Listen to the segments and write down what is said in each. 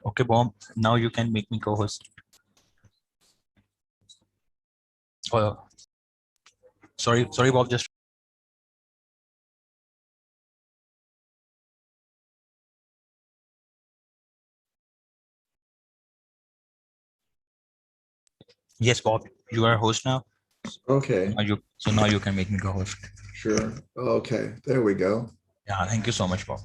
Okay, Bob, now you can make me co-host. Oh, sorry, Bob, just. Yes, Bob, you are a host now. Okay, So now you can make me co-host. sure. Okay, there we go. Yeah, thank you so much, Bob.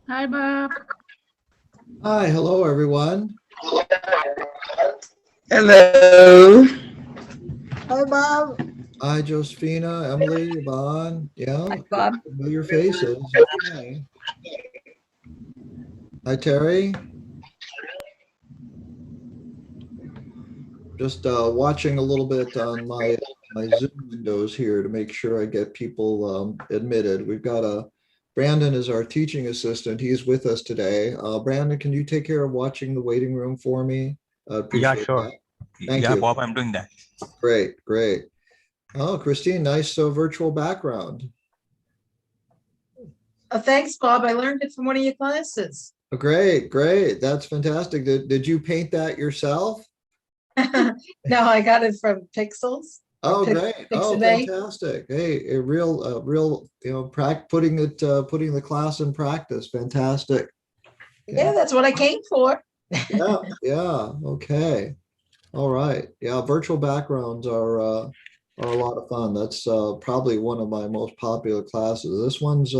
Hi, Bob. Hi, hello, everyone. Hello. Hi, Bob. Hi, Josephina, Emily, Yvonne. Yeah, Hi, Bob. familiar faces. Okay. Hi, Terry. Just watching a little bit on my Zoom windows here to make sure I get people admitted. We've got Brandon is our teaching assistant. He's with us today. Brandon, can you take care of watching the waiting room for me? I appreciate Yeah, sure. that. Thank Yeah, you. Bob, I'm doing that. Great, great. Oh, Christine, nice virtual background. Thanks, Bob. I learned it from one of your classes. Oh, great, great. That's fantastic. Did you paint that yourself? No, I got it from Pixels. Oh, great. Oh, Pixabay. fantastic. Hey, a real, putting the class in practice. Fantastic. Yeah, that's what I came for. Yeah, yeah. Okay. All right. Yeah, virtual backgrounds are a lot of fun. That's probably one of my most popular classes. This one's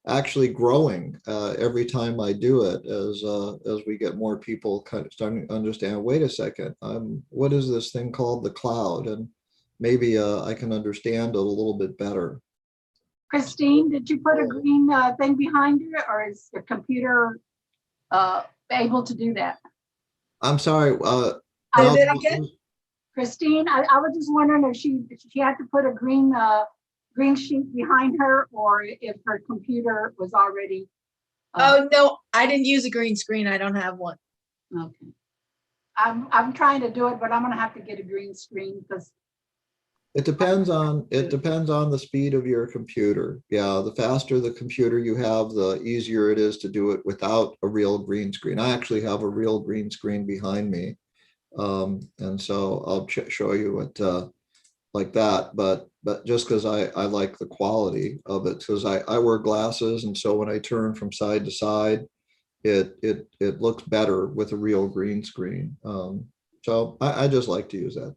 actually growing every time I do it as we get more people kind of starting to understand, wait a second, what is this thing called the cloud? And maybe I can understand it a little bit better. Christine, did you put a green thing behind it, or is the computer able to do that? I'm sorry. Say no, that again? Christine, I was just wondering if she had to put a green sheet behind her, or if her computer was already. Oh, no, I didn't use a green screen. I don't have one. Okay. I'm trying to do it, but I'm gonna have to get a green screen because. it depends on the speed of your computer. Yeah, the faster the computer you have, the easier it is to do it without a real green screen. I actually have a real green screen behind me. And so I'll show you it like that, but just because I like the quality of it, because I wear glasses, and so when I turn from side to side, it looks better with a real green screen. So I just like to use that.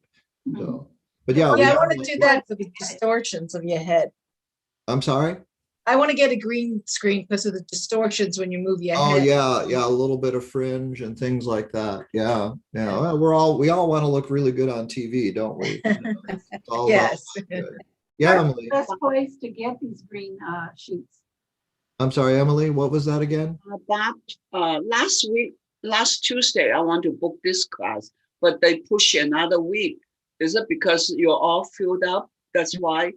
So, but yeah, Yeah, I want to do that for the distortions of your head. I'm sorry. I want to get a green screen because of the distortions when you move your Oh head. yeah, a little bit of fringe and things like that. Yeah. Well, we all want to look really good on TV, don't we? It's all Yes. good. Yeah, Emily. Best place to get these green sheets. I'm sorry, Emily, what was that again? Last Tuesday, I want to book this class, but they push another week. Is it because you're all filled up? That's why,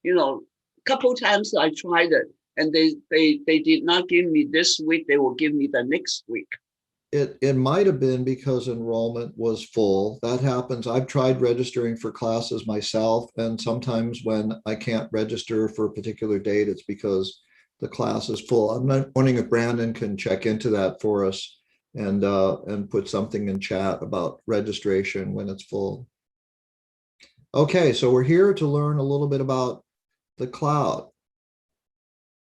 a couple times I tried it and they did not give me this week. They will give me the next week. It might have been because enrollment was full. That happens. I've tried registering for classes myself, and sometimes when I can't register for a particular date, it's because the class is full. I'm not wondering if Brandon can check into that for us and put something in chat about registration when it's full. Okay, so we're here to learn a little bit about the cloud.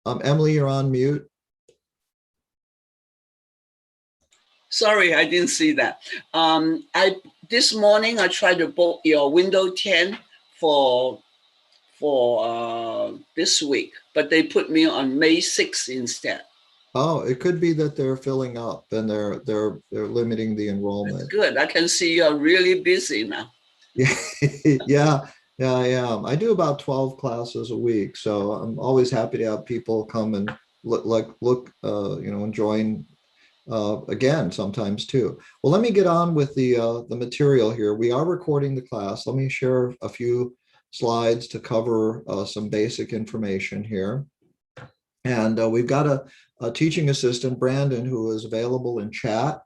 Emily, you're on mute. Sorry, I didn't see that. This morning I tried to book your window 10 for this week, but they put me on May 6th instead. Oh, it could be that they're filling up and they're limiting the That's enrollment. good. I can see you're really busy now. Yeah, yeah, I am. I do about 12 classes a week, so I'm always happy to have people come and look, and join again sometimes too. Well, let me get on with the material here. We are recording the class. Let me share a few slides to cover some basic information here. And we've got a teaching assistant, Brandon, who is available in chat.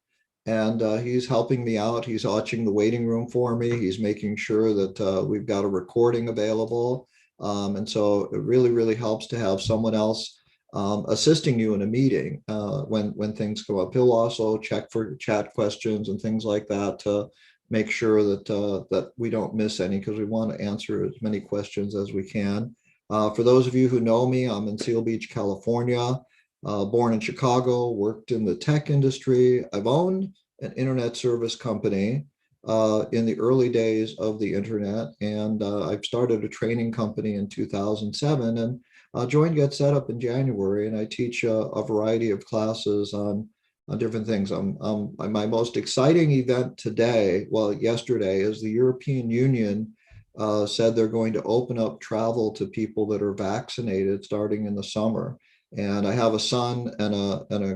And he's helping me out. He's watching the waiting room for me. He's making sure that we've got a recording available. And so it really, really helps to have someone else assisting you in a meeting when things come up. He'll also check for chat questions and things like that to make sure that we don't miss any, because we want to answer as many questions as we can. For those of you who know me, I'm in Seal Beach, California. Born in Chicago, worked in the tech industry. I've owned an internet service company in the early days of the internet, and I've started a training company in 2007 and joined Get Set Up in January, and I teach a variety of classes on different things. My most exciting event today, well, yesterday, is the European Union said they're going to open up travel to people that are vaccinated starting in the summer. And I have a son and a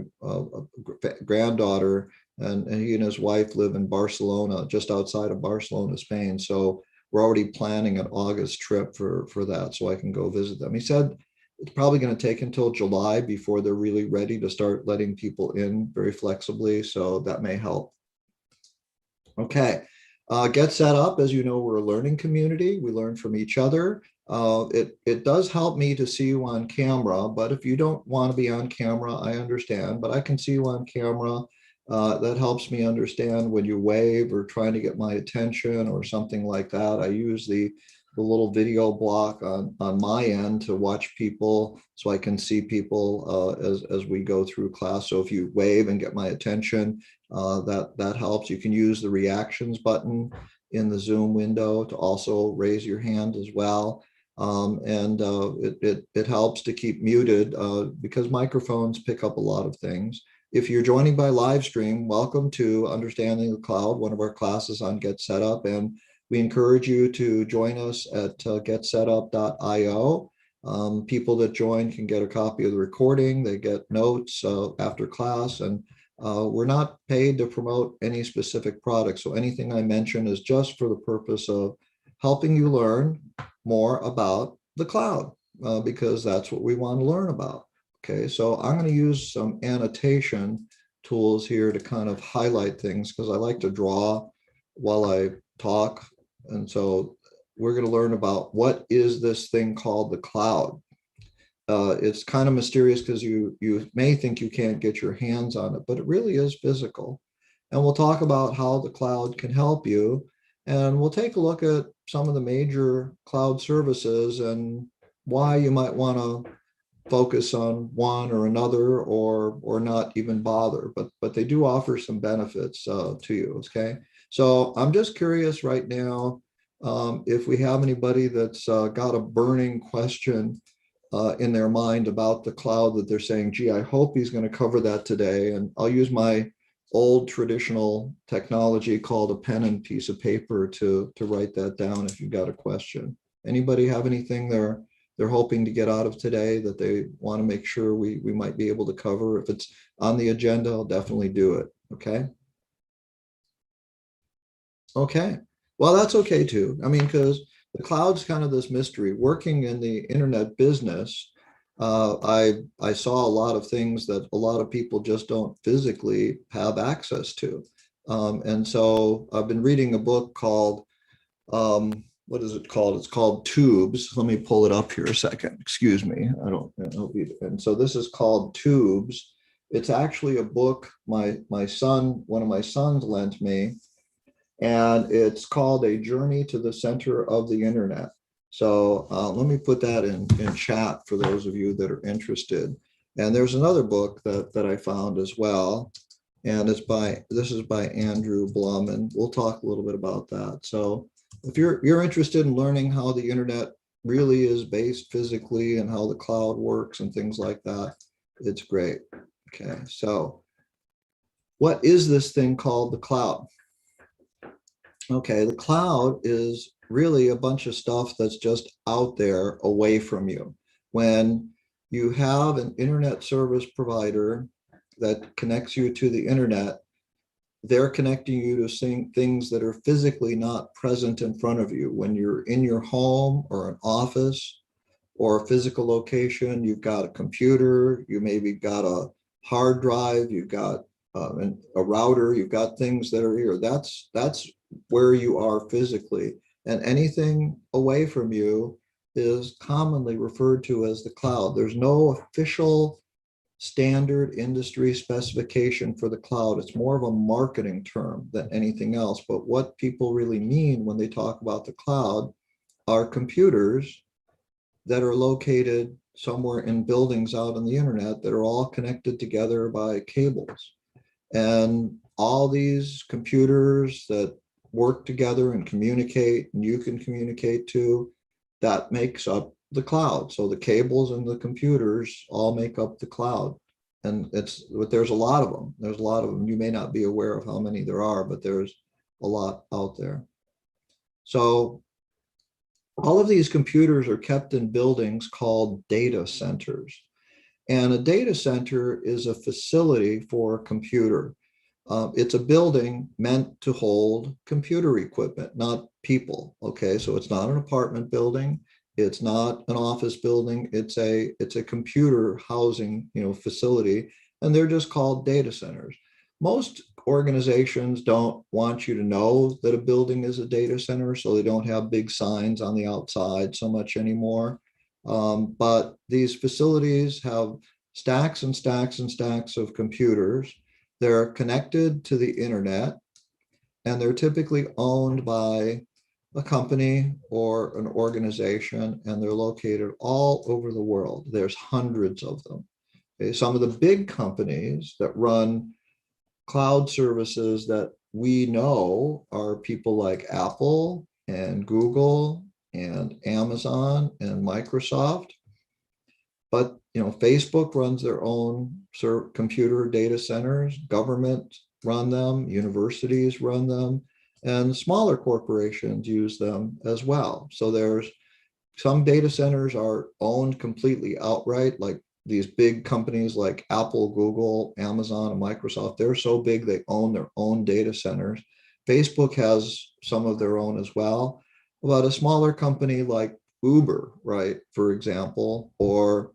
granddaughter, and he and his wife live in Barcelona, just outside of Barcelona, Spain. So we're already planning an August trip for that, so I can go visit them. He said it's probably going to take until July before they're really ready to start letting people in very flexibly. So that may help. Okay. Get Set Up, as you know, we're a learning community. We learn from each other. It does help me to see you on camera, but if you don't want to be on camera, I understand, but I can see you on camera. That helps me understand when you wave or trying to get my attention or something like that. I use the little video block on my end to watch people so I can see people as we go through class. So if you wave and get my attention, that helps. You can use the reactions button in the Zoom window to also raise your hand as well. It helps to keep muted because microphones pick up a lot of things. If you're joining by live stream, welcome to Understanding the Cloud, one of our classes on Get Set Up, and we encourage you to join us at getsetup.io. People that join can get a copy of the recording. They get notes after class, and we're not paid to promote any specific product. So anything I mention is just for the purpose of helping you learn more about the cloud, because that's what we want to learn about. Okay, so I'm going to use some annotation tools here to kind of highlight things, because I like to draw while I talk. And so we're going to learn about what is this thing called the cloud. It's kind of mysterious because you may think you can't get your hands on it, but it really is physical. And we'll talk about how the cloud can help you. And we'll take a look at some of the major cloud services and why you might want to focus on one or another, or not even bother, but they do offer some benefits to you. Okay, so I'm just curious right now if we have anybody that's got a burning question in their mind about the cloud that they're saying, gee, I hope he's going to cover that today. And I'll use my old traditional technology called a pen and piece of paper to write that down if you've got a question. Anybody have anything they're hoping to get out of today that they want to make sure we might be able to cover? If it's on the agenda, I'll definitely do it. Okay. Okay. Well, that's okay too. I mean, because the cloud's kind of this mystery. Working in the internet business, I saw a lot of things that a lot of people just don't physically have access to. And so I've been reading a book called, what is it called? It's called Tubes. Let me pull it up here a second. Excuse me. I don't know. And so this is called Tubes. It's actually a book one of my sons lent me, and it's called A Journey to the Center of the Internet. So let me put that in chat for those of you that are interested. And there's another book that I found as well. And this is by Andrew Blum, and we'll talk a little bit about that. So if you're interested in learning how the internet really is based physically and how the cloud works and things like that, it's great. Okay, so what is this thing called the cloud? Okay, the cloud is really a bunch of stuff that's just out there away from you. When you have an internet service provider that connects you to the internet, they're connecting you to things that are physically not present in front of you. When you're in your home or an office or a physical location, you've got a computer, you maybe got a hard drive, you've got a router, you've got things that are here. That's where you are physically. And anything away from you is commonly referred to as the cloud. There's no official standard industry specification for the cloud. It's more of a marketing term than anything else. But what people really mean when they talk about the cloud are computers that are located somewhere in buildings out on the internet that are all connected together by cables. And all these computers that work together and communicate, and you can communicate to, that makes up the cloud. So the cables and the computers all make up the cloud. And there's a lot of them. There's a lot of them. You may not be aware of how many there are, but there's a lot out there. So all of these computers are kept in buildings called data centers. And a data center is a facility for a computer. It's a building meant to hold computer equipment, not people. Okay, so it's not an apartment building. It's not an office building. It's a computer housing, facility, and they're just called data centers. Most organizations don't want you to know that a building is a data center, so they don't have big signs on the outside so much anymore. But these facilities have stacks and stacks and stacks of computers. They're connected to the internet, and they're typically owned by a company or an organization, and they're located all over the world. There's hundreds of them. Okay, some of the big companies that run cloud services that we know are people like Apple and Google and Amazon and Microsoft. But Facebook runs their own computer data centers, government run them, universities run them, and smaller corporations use them as well. So there's some data centers are owned completely outright, like these big companies like Apple, Google, Amazon, and Microsoft. They're so big they own their own data centers. Facebook has some of their own as well. But a smaller company like Uber, right, for example, or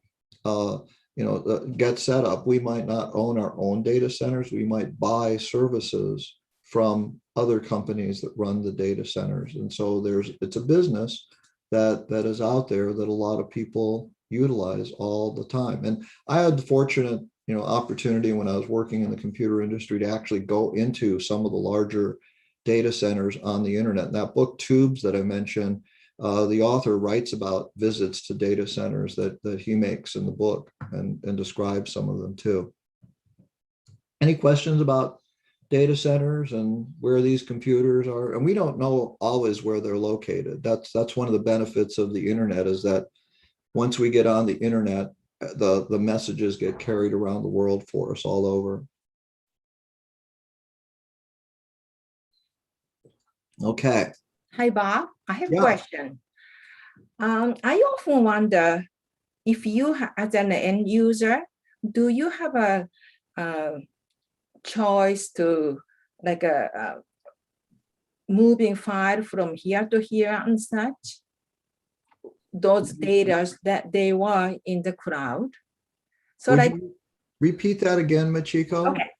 Get Set Up, we might not own our own data centers. We might buy services from other companies that run the data centers. And so it's a business that is out there that a lot of people utilize all the time. And I had the fortunate, opportunity when I was working in the computer industry to actually go into some of the larger data centers on the internet. And that book, Tubes, that I mentioned, the author writes about visits to data centers that he makes in the book and describes some of them too. Any questions about data centers and where these computers are? And we don't know always where they're located. That's one of the benefits of the internet, is that once we get on the internet, the messages get carried around the world for us all over. Okay. Hi, Bob. I have Yeah. a question. I often wonder if you, as an end user, do you have a choice to like a moving file from here to here and such? those data that they were in the cloud. So Would like, you repeat that again, Machiko? okay,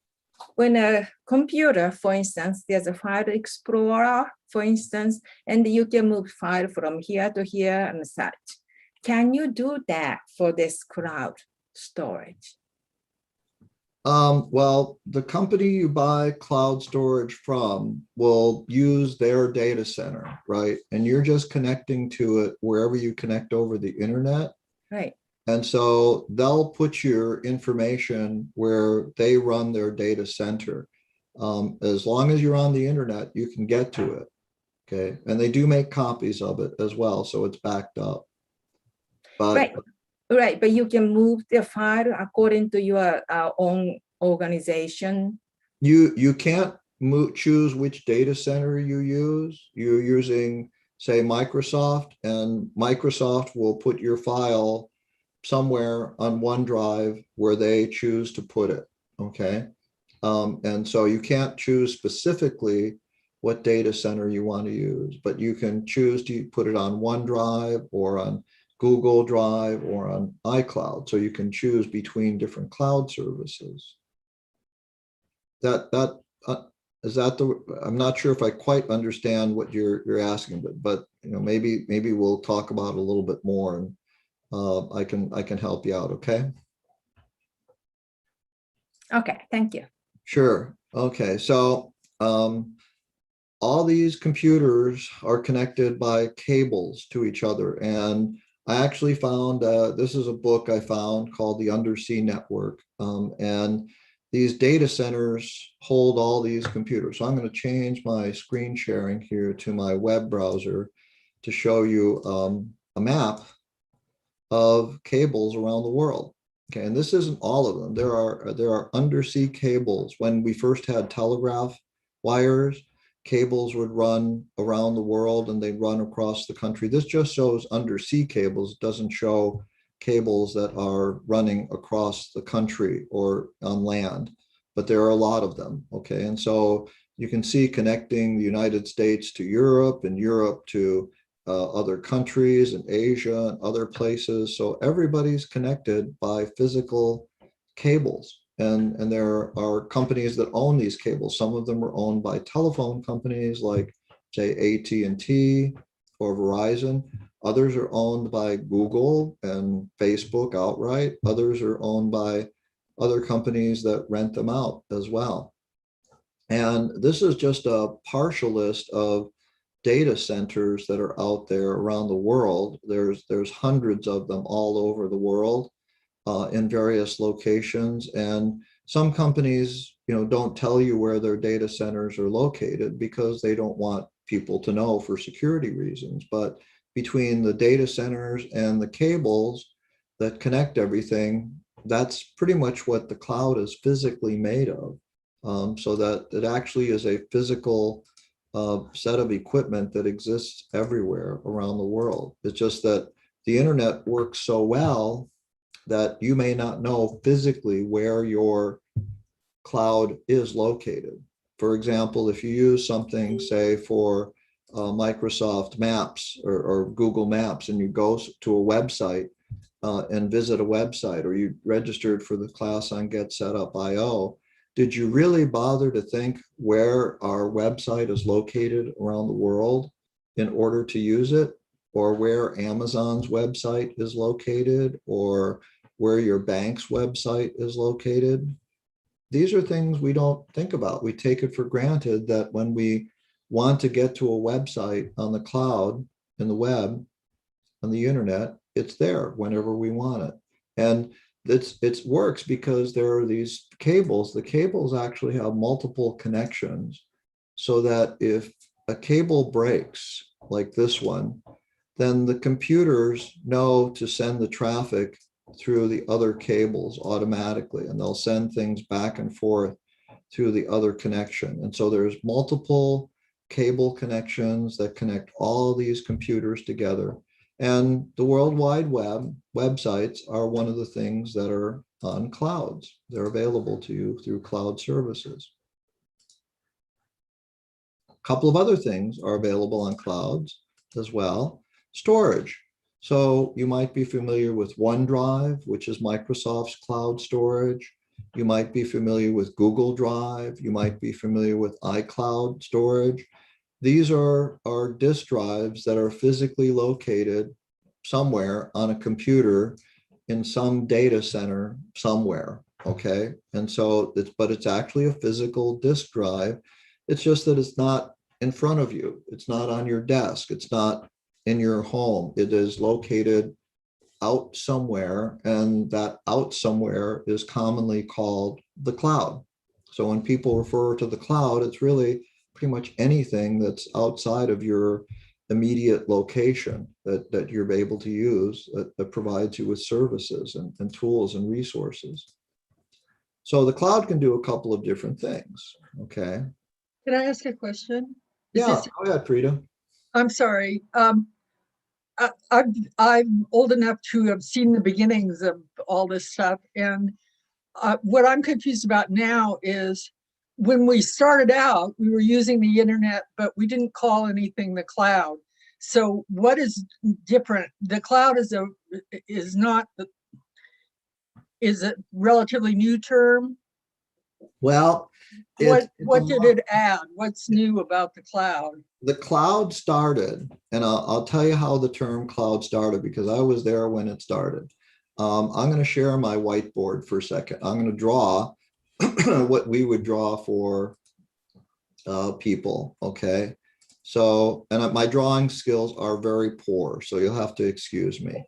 when a computer, for instance, there's a file explorer, for instance, and you can move file from here to here and such. Can you do that for this cloud storage? Well, the company you buy cloud storage from will use their data center, right? And you're just connecting to it wherever you connect over the internet. Right. And so they'll put your information where they run their data center. As long as you're on the internet, you can get to it. Okay. And they do make copies of it as well, so it's backed up. But Right. Right, but you can move the file according to your own organization. you can't choose which data center you use. You're using, say, Microsoft, and Microsoft will put your file somewhere on OneDrive where they choose to put it. Okay. And so you can't choose specifically what data center you want to use, but you can choose to put it on OneDrive or on Google Drive or on iCloud. So you can choose between different cloud services. Is that the, I'm not sure if I quite understand what you're asking, but you know, maybe we'll talk about it a little bit more, and I can help you out. Okay. Okay, thank you. Sure. Okay. So all these computers are connected by cables to each other. And I actually found, this is a book I found called The Undersea Network. And these data centers hold all these computers. So I'm going to change my screen sharing here to my web browser to show you a map of cables around the world. Okay, and this isn't all of them. There are undersea cables. When we first had telegraph wires, cables would run around the world and they'd run across the country. This just shows undersea cables. It doesn't show cables that are running across the country or on land, but there are a lot of them. Okay, and so you can see connecting the United States to Europe and Europe to other countries and Asia and other places. So everybody's connected by physical cables. And there are companies that own these cables. Some of them are owned by telephone companies like, say, AT&T or Verizon. Others are owned by Google and Facebook outright. Others are owned by other companies that rent them out as well. And this is just a partial list of data centers that are out there around the world. There's hundreds of them all over the world in various locations. And some companies, you know, don't tell you where their data centers are located because they don't want people to know for security reasons. But between the data centers and the cables that connect everything, that's pretty much what the cloud is physically made of. So that it actually is a physical set of equipment that exists everywhere around the world. It's just that the internet works so well that you may not know physically where your cloud is located. For example, if you use something, say, for Microsoft Maps or Google Maps, and you go to a website and visit a website, or you registered for the class on Get Set Up IO, did you really bother to think where our website is located around the world in order to use it, or where Amazon's website is located, or where your bank's website is located? These are things we don't think about. We take it for granted that when we want to get to a website on the cloud, in the web, on the internet, it's there whenever we want it. And it works because there are these cables. The cables actually have multiple connections, so that if a cable breaks, like this one, then the computers know to send the traffic through the other cables automatically, and they'll send things back and forth through the other connection. And so there's multiple cable connections that connect all these computers together. And the World Wide Web websites are one of the things that are on clouds. They're available to you through cloud services. A couple of other things are available on clouds as well. Storage. So you might be familiar with OneDrive, which is Microsoft's cloud storage. You might be familiar with Google Drive. You might be familiar with iCloud Storage. These are disk drives that are physically located somewhere on a computer in some data center somewhere, okay? And so it's actually a physical disk drive. It's just that it's not in front of you. It's not on your desk. It's not in your home. It is located out somewhere, and that out somewhere is commonly called the cloud. So when people refer to the cloud, it's really pretty much anything that's outside of your immediate location that you're able to use that provides you with services and tools and resources. So the cloud can do a couple of different things, okay? Can I ask a question? Yeah, go ahead, Frida. I'm sorry. I'm old enough to have seen the beginnings of all this stuff. And what I'm confused about now is when we started out, we were using the internet, but we didn't call anything the cloud. So what is different? The cloud is a relatively new term. Well, What did it add? What's new about the cloud? The cloud started, and I'll tell you how the term cloud started because I was there when it started. I'm going to share my whiteboard for a second. I'm going to draw what we would draw for people, okay? So, and my drawing skills are very poor, so you'll have to excuse me.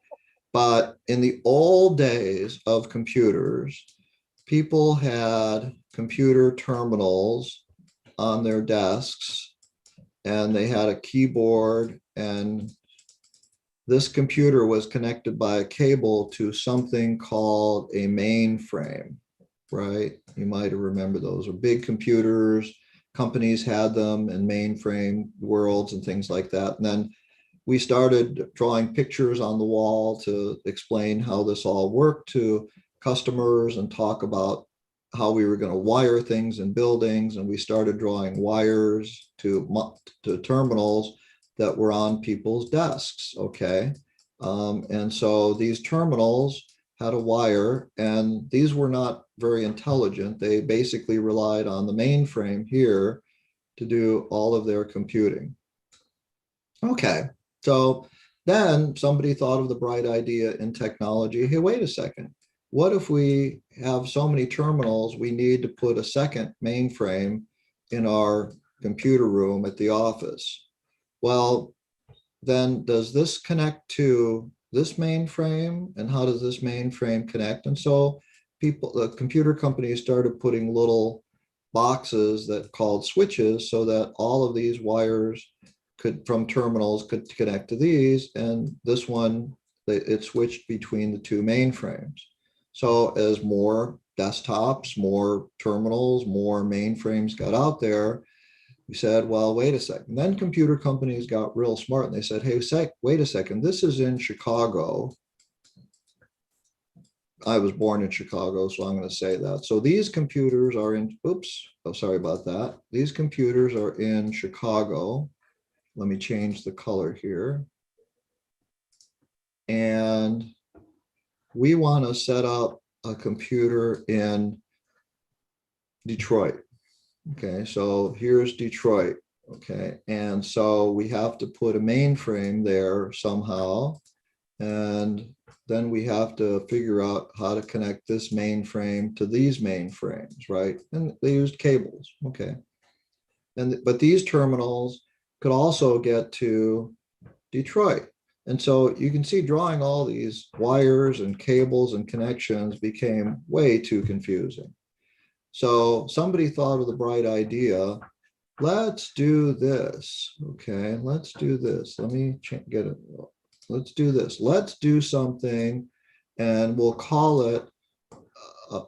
But in the old days of computers, people had computer terminals on their desks, and they had a keyboard, and this computer was connected by a cable to something called a mainframe, right? You might remember those are big computers. Companies had them in mainframe worlds and things like that. And then we started drawing pictures on the wall to explain how this all worked to customers and talk about how we were going to wire things in buildings. And we started drawing wires to terminals that were on people's desks, okay? And so these terminals had a wire, and these were not very intelligent. They basically relied on the mainframe here to do all of their computing. Okay, so then somebody thought of the bright idea in technology. Hey, wait a second. What if we have so many terminals, we need to put a second mainframe in our computer room at the office? Well, then does this connect to this mainframe? And how does this mainframe connect? And so the computer companies started putting little boxes that called switches so that all of these wires from terminals could connect to these. And this one, it switched between the two mainframes. So as more desktops, more terminals, more mainframes got out there, we said, well, wait a second. Then computer companies got real smart and they said, hey, wait a second, this is in Chicago. I was born in Chicago, so I'm going to say that. So these computers are in, oops, oh, sorry about that. These computers are in Chicago. Let me change the color here. And we want to set up a computer in Detroit. Okay, so here's Detroit. Okay, and so we have to put a mainframe there somehow. And then we have to figure out how to connect this mainframe to these mainframes, right? And they used cables, okay. But these terminals could also get to Detroit. And so you can see drawing all these wires and cables and connections became way too confusing. So somebody thought of the bright idea, let's do this, okay? Let's do this. Let me get it. Let's do this. Let's do something, and we'll call it a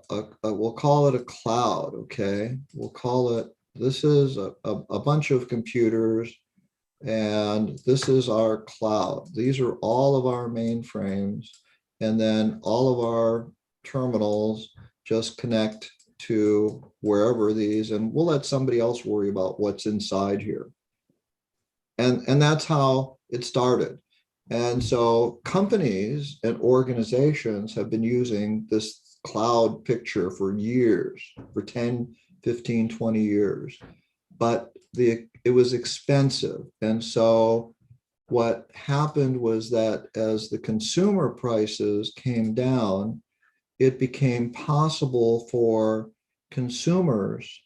cloud, okay? We'll call it, this is a bunch of computers, and this is our cloud. These are all of our mainframes, and then all of our terminals just connect to wherever these, and we'll let somebody else worry about what's inside here. And that's how it started. And so companies and organizations have been using this cloud picture for years, for 10, 15, 20 years, but it was expensive. And so what happened was that as the consumer prices came down, it became possible for consumers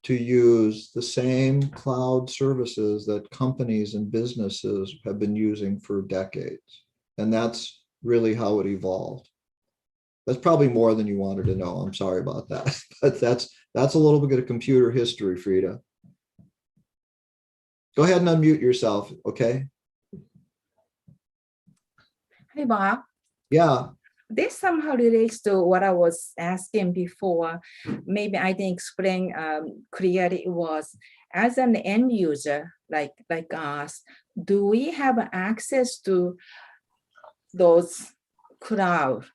to use the same cloud services that companies and businesses have been using for decades. And that's really how it evolved. That's probably more than you wanted to know. I'm sorry about that. But that's a little bit of computer history, Frida. Go ahead and unmute yourself, okay? Hey, Bob. Yeah. This somehow relates to what I was asking before. Maybe I didn't explain clearly. It was as an end user like us, do we have access to those cloud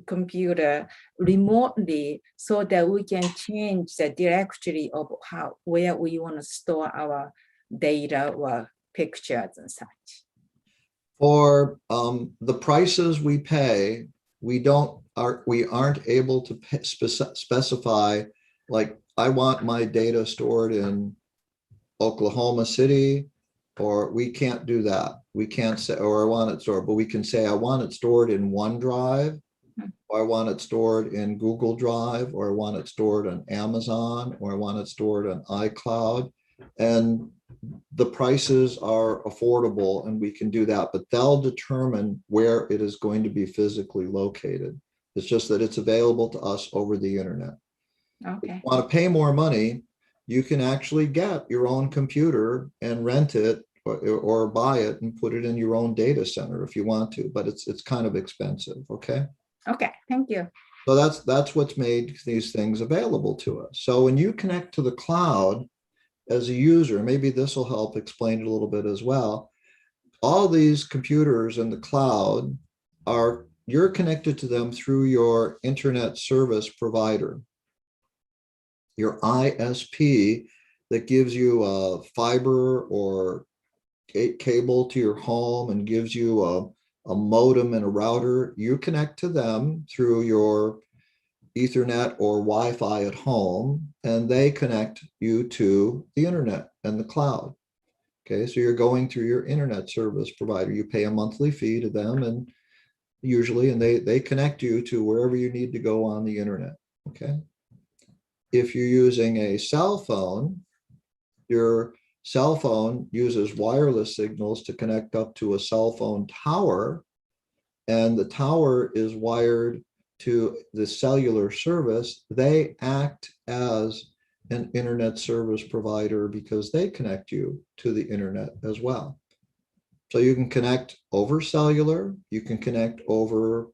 computer remotely so that we can change the directory of where we want to store our data or pictures and such? For the prices we pay, we aren't able to specify, like, I want my data stored in Oklahoma City, or we can't do that. We can't say, or I want it stored, but we can say, I want it stored in OneDrive, or I want it stored in Google Drive, or I want it stored on Amazon, or I want it stored on iCloud. And the prices are affordable and we can do that, but they'll determine where it is going to be physically located. It's just that it's available to us over the internet. Okay. If you want to pay more money, you can actually get your own computer and rent it or buy it and put it in your own data center if you want to, but it's kind of expensive, okay? Okay, thank you. So that's what's made these things available to us. So when you connect to the cloud, as a user, maybe this will help explain it a little bit as well. All these computers in the cloud you're connected to them through your internet service provider, your ISP that gives you a fiber or cable to your home and gives you a modem and a router. You connect to them through your Ethernet or Wi-Fi at home, and they connect you to the internet and the cloud. Okay, so you're going through your internet service provider. You pay a monthly fee to them, and they connect you to wherever you need to go on the internet. Okay. If you're using a cell phone, your cell phone uses wireless signals to connect up to a cell phone tower, and the tower is wired to the cellular service. They act as an internet service provider because they connect you to the internet as well. So you can connect over cellular, you can connect over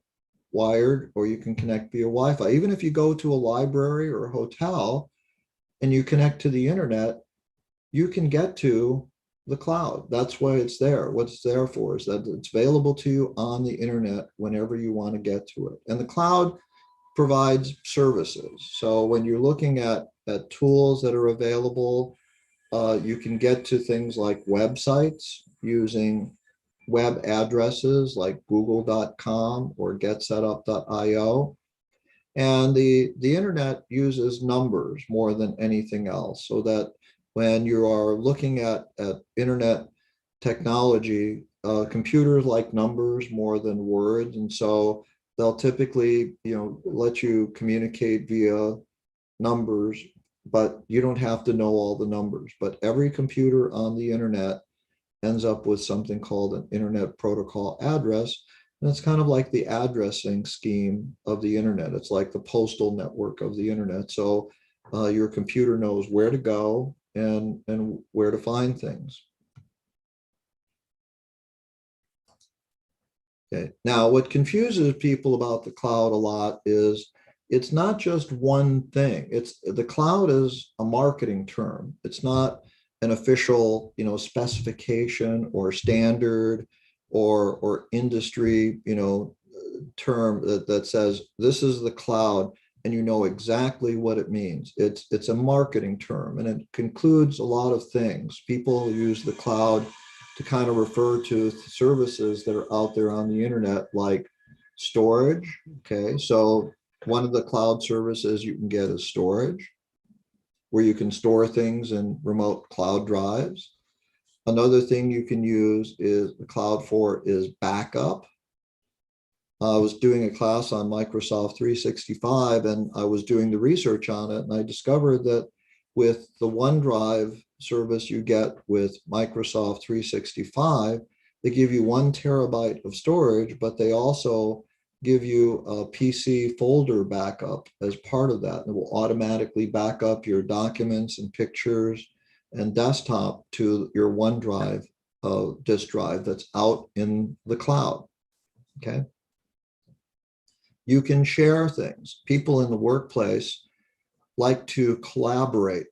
wired, or you can connect via Wi-Fi. Even if you go to a library or a hotel and you connect to the internet, you can get to the cloud. That's why it's there. What it's there for is that it's available to you on the internet whenever you want to get to it. And the cloud provides services. So when you're looking at tools that are available, you can get to things like websites using web addresses like google.com or getsetup.io. And the internet uses numbers more than anything else, so that when you are looking at internet technology, computers like numbers more than words. And so they'll typically, let you communicate via numbers, but you don't have to know all the numbers. But every computer on the internet ends up with something called an internet protocol address. And it's kind of like the addressing scheme of the internet. It's like the postal network of the internet. So your computer knows where to go and where to find things. Okay. Now, what confuses people about the cloud a lot is it's not just one thing. The cloud is a marketing term. It's not an official, specification or standard or industry, term that says this is the cloud, and you know exactly what it means. It's a marketing term, and it concludes a lot of things. People use the cloud to kind of refer to services that are out there on the internet, like storage. Okay, so one of the cloud services you can get is storage, where you can store things in remote cloud drives. Another thing you can use is the cloud for is backup. I was doing a class on Microsoft 365 and I was doing the research on it, and I discovered that with the OneDrive service you get with Microsoft 365, they give you 1 terabyte of storage, but they also give you a PC folder backup as part of that. It will automatically back up your documents and pictures and desktop to your OneDrive disk drive that's out in the cloud. Okay. You can share things. People in the workplace like to collaborate.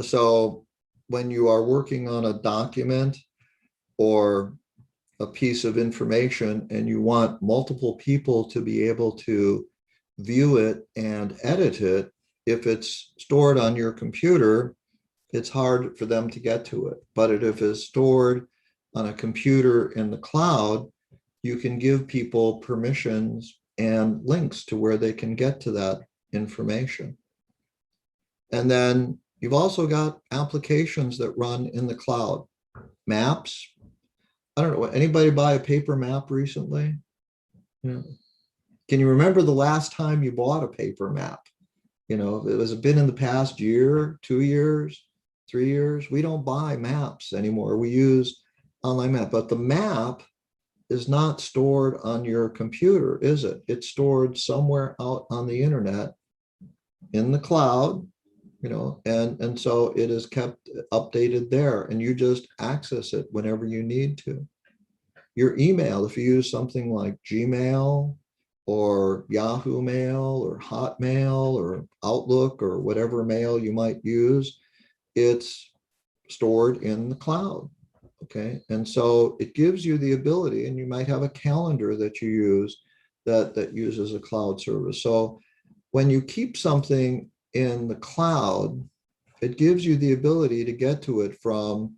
So when you are working on a document or a piece of information and you want multiple people to be able to view it and edit it, if it's stored on your computer, it's hard for them to get to it. But if it's stored on a computer in the cloud, you can give people permissions and links to where they can get to that information. And then you've also got applications that run in the cloud. Maps. I don't know, anybody buy a paper map recently? Yeah. Can you remember the last time you bought a paper map? You know, has it been in the past year, 2 years, 3 years? We don't buy maps anymore. We use online map, but the map is not stored on your computer, is it? It's stored somewhere out on the internet in the cloud, you know, and so it is kept updated there, and you just access it whenever you need to. Your email, if you use something like Gmail or Yahoo Mail or Hotmail or Outlook or whatever mail you might use, it's stored in the cloud. Okay, and so it gives you the ability, and you might have a calendar that you use that uses a cloud service. So when you keep something in the cloud, it gives you the ability to get to it from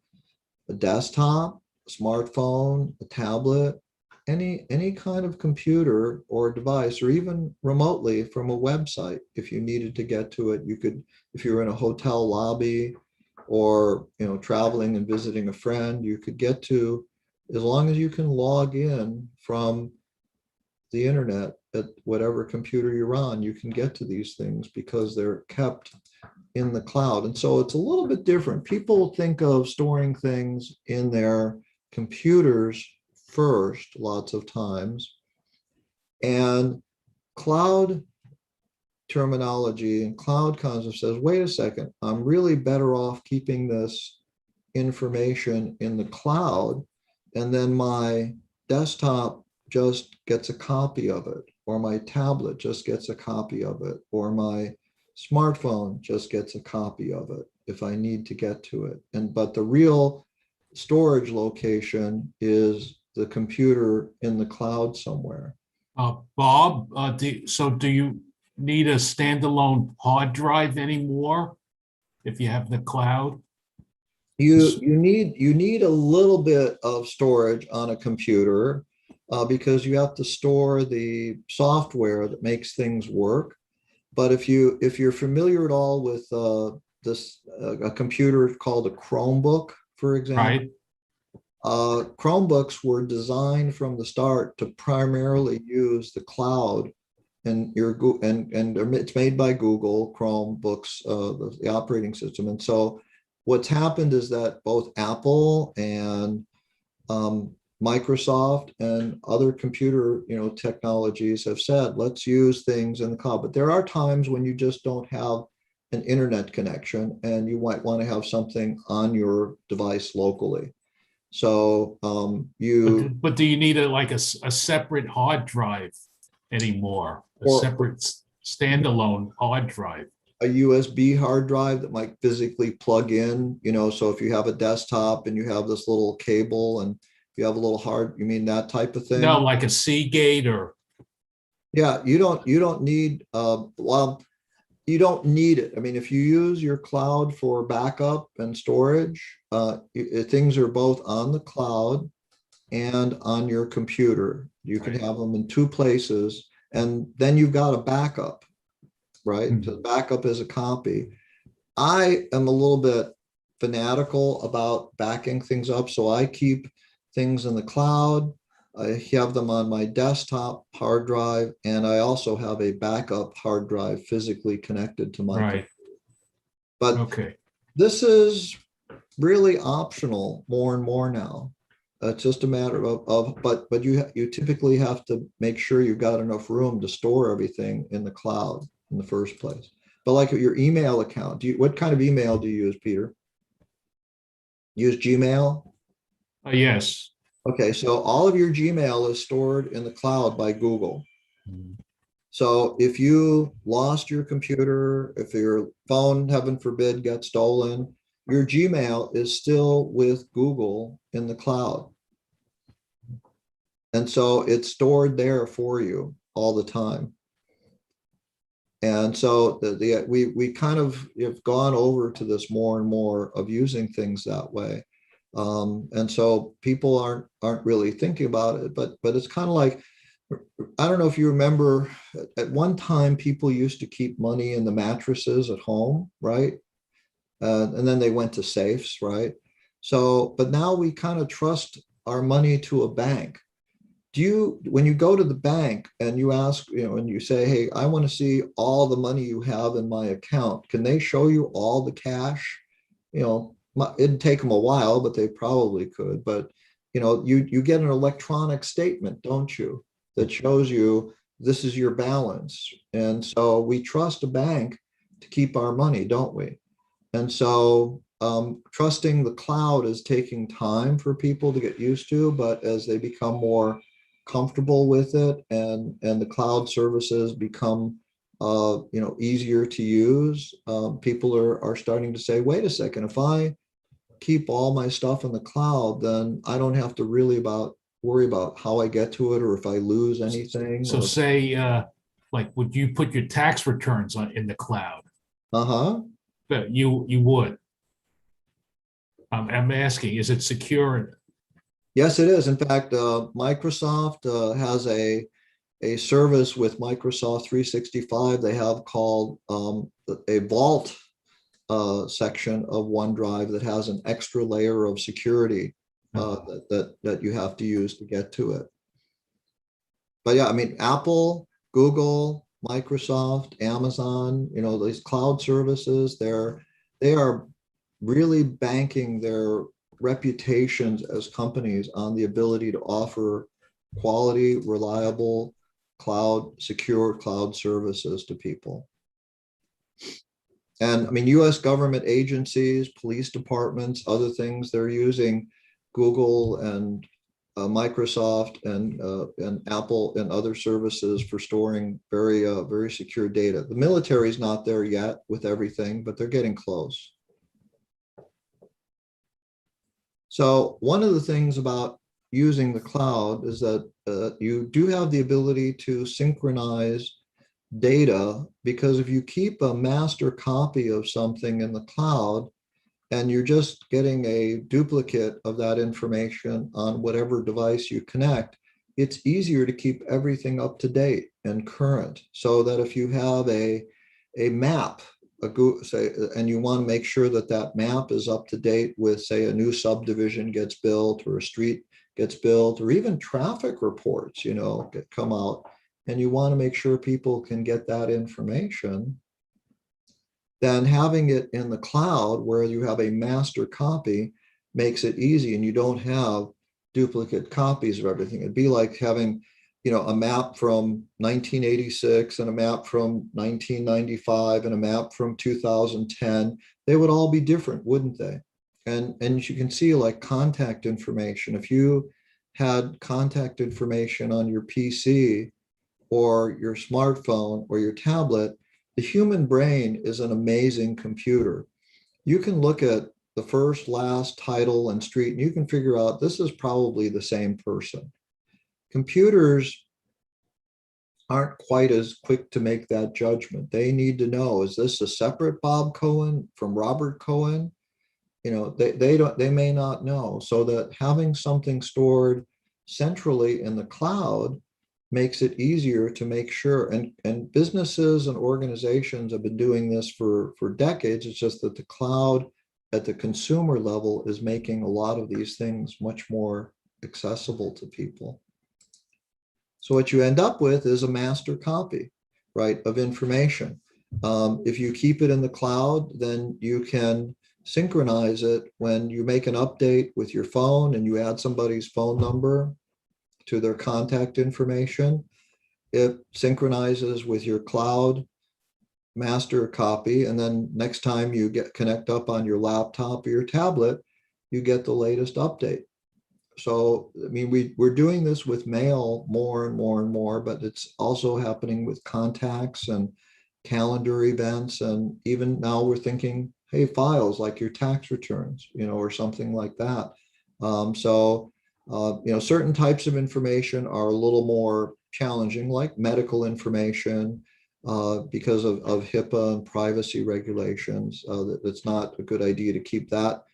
a desktop, a smartphone, a tablet, any kind of computer or device, or even remotely from a website. If you needed to get to it, you could, if you were in a hotel lobby or, you know, traveling and visiting a friend, you could get to, as long as you can log in from the internet at whatever computer you're on, you can get to these things because they're kept in the cloud. And so it's a little bit different. People think of storing things in their computers first, lots of times, and cloud terminology and cloud concept says, wait a second, I'm really better off keeping this information in the cloud, and then my desktop just gets a copy of it, or my tablet just gets a copy of it, or my smartphone just gets a copy of it if I need to get to it. But the real storage location is the computer in the cloud somewhere. Bob, do you need a standalone hard drive anymore if you have the cloud? You need a little bit of storage on a computer because you have to store the software that makes things work. But if you're familiar at all with a computer called a Chromebook, for example, Right. Chromebooks were designed from the start to primarily use the cloud, and it's made by Google. Chromebooks, the operating system. And so what's happened is that both Apple and Microsoft and other computer, technologies have said, let's use things in the cloud. But there are times when you just don't have an internet connection and you might want to have something on your device locally. So But do you need a separate hard drive anymore? A separate standalone hard drive? A USB hard drive that might physically plug in, so if you have a desktop and you have this little cable and you have a little you mean that type of thing? No, like a Seagate or. Yeah, you don't need, well, you don't need it. I mean, if you use your cloud for backup and storage, things are both on the cloud and on your computer. You can Right. have them in two places, and then you've got a backup, right? Mhm. So the backup is a copy. I am a little bit fanatical about backing things up, so I keep things in the cloud. I have them on my desktop hard drive, and I also have a backup hard drive physically connected to my Right, but okay, this is really optional more and more now. It's just a matter but you typically have to make sure you've got enough room to store everything in the cloud in the first place. But like your email account, what kind of email do you use, Peter? Use Gmail? yes. Okay, so all of your Gmail is stored in the cloud by Google. Mhm. So if you lost your computer, if your phone, heaven forbid, got stolen, your Gmail is still with Google in the cloud. And so it's stored there for you all the time. And so we kind of have gone over to this more and more of using things that way. And so people aren't really thinking about it, but it's kind of like, I don't know if you remember, at one time people used to keep money in the mattresses at home, right? And then they went to safes, right? So, but now we kind of trust our money to a bank. When you go to the bank and you ask, and you say, hey, I want to see all the money you have in my account, can they show you all the cash? It'd take them a while, but they probably could. But, you get an electronic statement, don't you, that shows you this is your balance. And so we trust a bank to keep our money, don't we? And so trusting the cloud is taking time for people to get used to, but as they become more comfortable with it and the cloud services become easier to use, people are starting to say, wait a second, if I keep all my stuff in the cloud, then I don't have to really worry about how I get to it or if I lose anything. So say, like, would you put your tax returns in the cloud? Uh-huh. But you would. I'm asking, is it secure? Yes, it is. In fact, Microsoft has a service with Microsoft 365 they have called a vault section of OneDrive that has an extra layer of security that you have to use to get to it. But yeah, I mean, Apple, Google, Microsoft, Amazon, these cloud services, they are really banking their reputations as companies on the ability to offer quality, reliable, secure cloud services to people. And I mean, US government agencies, police departments, other things, they're using Google and Microsoft and Apple and other services for storing very secure data. The military is not there yet with everything, but they're getting close. So one of the things about using the cloud is that you do have the ability to synchronize data, because if you keep a master copy of something in the cloud and you're just getting a duplicate of that information on whatever device you connect, it's easier to keep everything up to date and current, so that if you have a map, and you want to make sure that that map is up to date with, say, a new subdivision gets built or a street gets built, or even traffic reports, come out, and you want to make sure people can get that information, then having it in the cloud where you have a master copy makes it easy, and you don't have duplicate copies of everything. It'd be like having a map from 1986 and a map from 1995 and a map from 2010. They would all be different, wouldn't they? And you can see, like, contact information. If you had contact information on your PC or your smartphone or your tablet, the human brain is an amazing computer. You can look at the first, last, title, and street, and you can figure out this is probably the same person. Computers aren't quite as quick to make that judgment. They need to know, is this a separate Bob Cohen from Robert Cohen? You know, they may not know. So that having something stored centrally in the cloud makes it easier to make sure. And businesses and organizations have been doing this for decades. It's just that the cloud at the consumer level is making a lot of these things much more accessible to people. So what you end up with is a master copy, right, of information. If you keep it in the cloud, then you can synchronize it when you make an update with your phone and you add somebody's phone number to their contact information. It synchronizes with your cloud master copy. And then next time you connect up on your laptop or your tablet, you get the latest update. So, I mean, we're doing this with mail more and more and more, but it's also happening with contacts and calendar events. And even now we're thinking, hey, files like your tax returns, you know, or something like that. You know, certain types of information are a little more challenging, like medical information, because of HIPAA and privacy regulations. It's not a good idea to keep that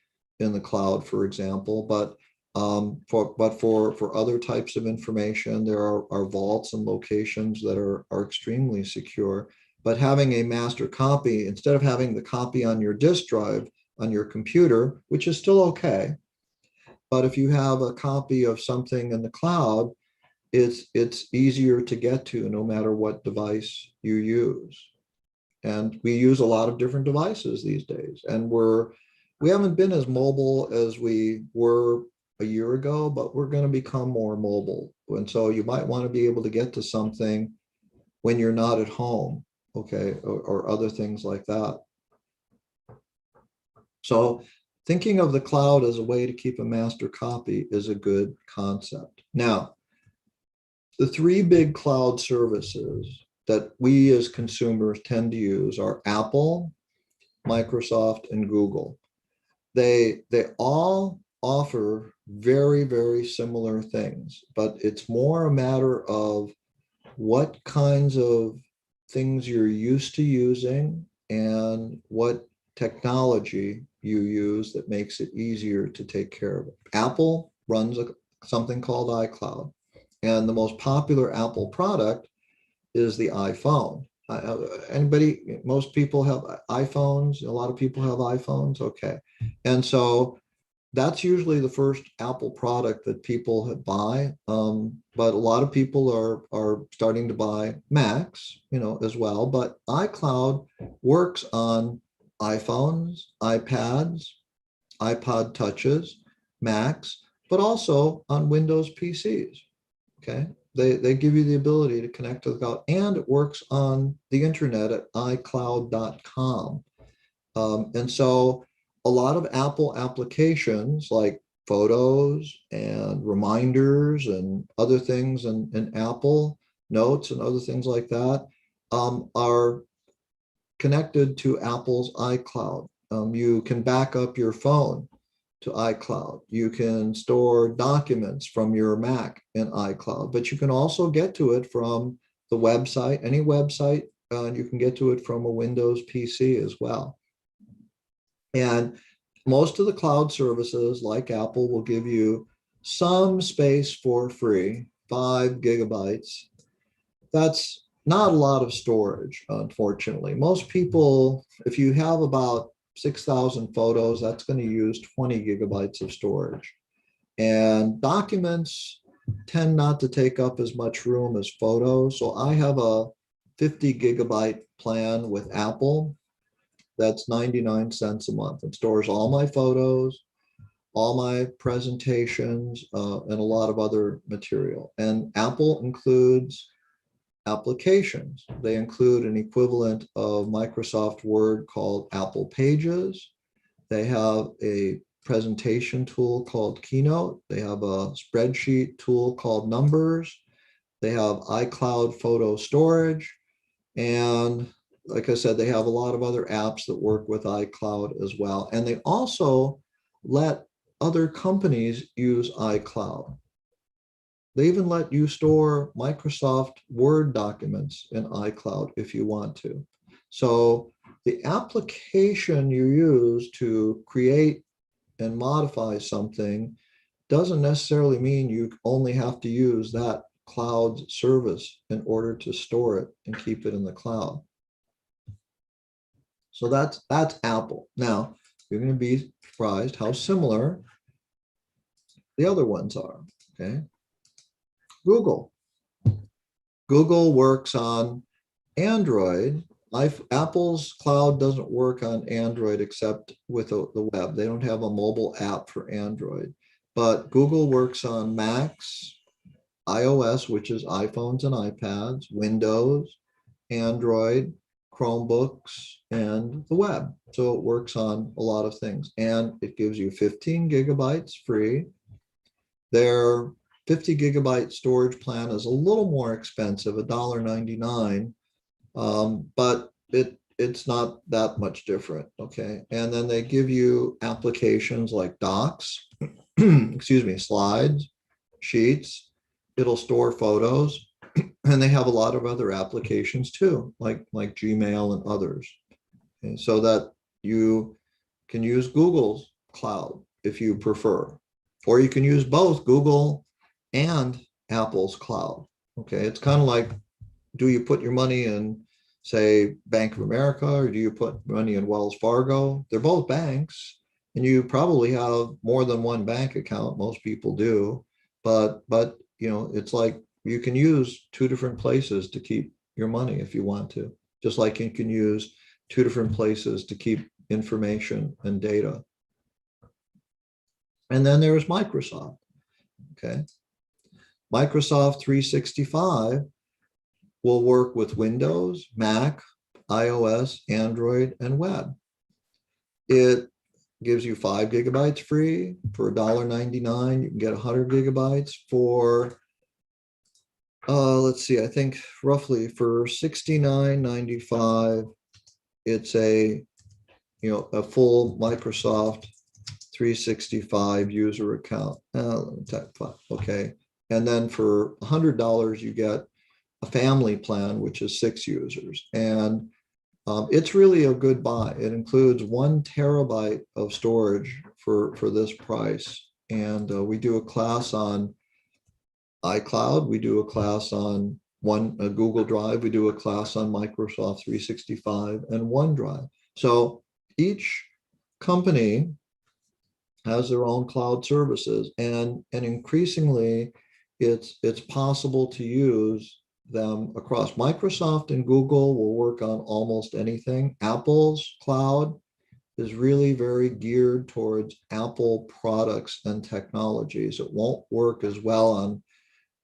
in the cloud, for example. But for other types of information, there are vaults and locations that are extremely secure. But having a master copy, instead of having the copy on your disk drive on your computer, which is still okay, but if you have a copy of something in the cloud, it's easier to get to no matter what device you use. And we use a lot of different devices these days, and we haven't been as mobile as we were a year ago, but we're going to become more mobile. And so you might want to be able to get to something when you're not at home, okay, or other things like that. So thinking of the cloud as a way to keep a master copy is a good concept. Now, the three big cloud services that we as consumers tend to use are Apple, Microsoft, and Google. They all offer very, very similar things, but it's more a matter of what kinds of things you're used to using and what technology you use that makes it easier to take care of it. Apple runs something called iCloud, and the most popular Apple product is the iPhone. Most people have iPhones. A lot of people have iPhones. Okay. And so that's usually the first Apple product that people buy. But a lot of people are starting to buy Macs, you know, as well. But iCloud works on iPhones, iPads, iPod Touches, Macs, but also on Windows PCs. Okay. They give you the ability to connect to the cloud, and it works on the internet at iCloud.com. And so a lot of Apple applications like photos and reminders and other things and Apple Notes and other things like that are connected to Apple's iCloud. You can back up your phone to iCloud. You can store documents from your Mac in iCloud, but you can also get to it from the website, any website, and you can get to it from a Windows PC as well. And most of the cloud services like Apple will give you some space for free, 5 gigabytes. That's not a lot of storage, unfortunately. Most people, if you have about 6,000 photos, that's going to use 20 gigabytes of storage. And documents tend not to take up as much room as photos. So I have a 50 gigabyte plan with Apple. That's 99 cents a month. It stores all my photos, all my presentations, and a lot of other material. And Apple includes applications. They include an equivalent of Microsoft Word called Apple Pages. They have a presentation tool called Keynote. They have a spreadsheet tool called Numbers. They have iCloud Photo Storage. And like I said, they have a lot of other apps that work with iCloud as well. And they also let other companies use iCloud. they even let you store Microsoft Word documents in iCloud if you want to. So the application you use to create and modify something doesn't necessarily mean you only have to use that cloud service in order to store it and keep it in the cloud. So that's Apple. Now, you're going to be surprised how similar the other ones are, okay? Google. Google works on Android. Apple's cloud doesn't work on Android except with the web. They don't have a mobile app for Android, but Google works on Macs, iOS, which is iPhones and iPads, Windows, Android, Chromebooks, and the web. So it works on a lot of things, and it gives you 15 gigabytes free. Their 50 gigabyte storage plan is a little more expensive, $1.99, but it's not that much different, okay? And then they give you applications like Docs, excuse me, slides, sheets. It'll store photos, and they have a lot of other applications too, like Gmail and others. And so that you can use Google's cloud if you prefer, or you can use both Google and Apple's cloud. Okay, it's kind of like, do you put your money in, say, Bank of America, or do you put money in Wells Fargo? They're both banks, and you probably have more than one bank account. Most people do, but you know, it's like you can use two different places to keep your money if you want to, just like you can use two different places to keep information and data. And then there's Microsoft, okay? Microsoft 365 will work with Windows, Mac, iOS, Android, and web. It gives you 5 gigabytes free for $1.99. You can get 100 gigabytes for, let's see, I think roughly for $69.95. It's a, you know, a full Microsoft 365 user account. Let me type 5, okay. And then for $100, you get a family plan, which is 6 users. And it's really a good buy. It includes 1 terabyte of storage for this price. And we do a class on iCloud. We do a class on Google Drive. We do a class on Microsoft 365 and OneDrive. So each company has their own cloud services, and increasingly it's possible to use them across. Microsoft and Google will work on almost anything. Apple's cloud is really very geared towards Apple products and technologies. It won't work as well on